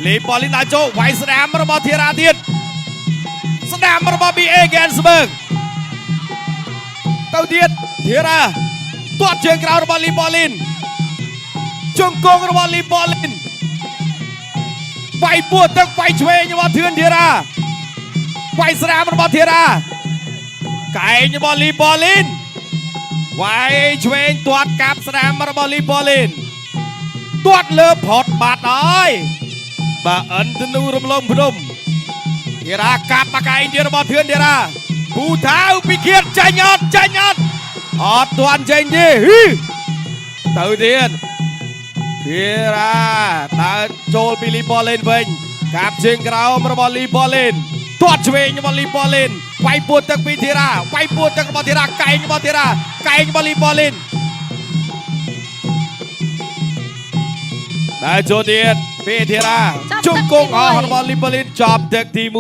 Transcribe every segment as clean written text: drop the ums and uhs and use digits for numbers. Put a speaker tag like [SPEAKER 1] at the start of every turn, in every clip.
[SPEAKER 1] លីប៉ូលីនដាក់ចូលវាយស្ដាមរបស់ធីរ៉ាទៀតស្ដាមរបស់ BA Gensberg ទៅទៀតធីរ៉ាទាត់ជើងក្រោយរបស់លីប៉ូលីនជង្គង់របស់លីប៉ូលីនវាយពោះទឹកវាយឆ្វេងរបស់ធឿនធីរ៉ាវាយស្ដាមរបស់ធីរ៉ាកែងរបស់លីប៉ូលីនវាយឆ្វេងទាត់កាប់ស្ដាមរបស់លីប៉ូលីនទាត់លើផុតបាត់ហើយបាទអិនទនូរំលងភ្នំធីរ៉ាកាប់មកកែងទៀតរបស់ធឿនធីរ៉ាពូថាវពីគៀតចាញ់អត់ទាន់ចេញទេទៅទៀតធីរ៉ាដើរចូលពីលីប៉ូលីនវិញកាប់ជើងក្រោមរបស់លីប៉ូលីនទាត់ឆ្វេងរបស់លីប៉ូលីនវាយពួតទឹកពីធីរ៉ាវាយពួតទឹករបស់ធីរ៉ាកែងរបស់ធីរ៉ាកែងរបស់លីប៉ូលីនដើរចូលទៀតពីធីរ៉ាជង្គង់អស់របស់លីប៉ូលីនចាប់ទឹកទី1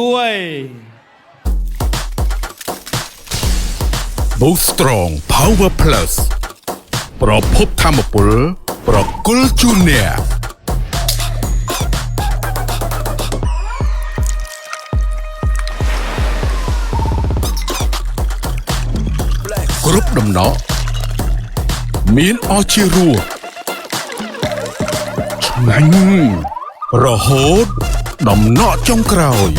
[SPEAKER 2] Boost Strong Power Plus ប្រភពធម្មពលប្រគល់ជូនអ្នកគ្រប់ដំណក់មានអស់ជារសឆ្ងាញ់រហូតដំណក់ចុងក្រោយ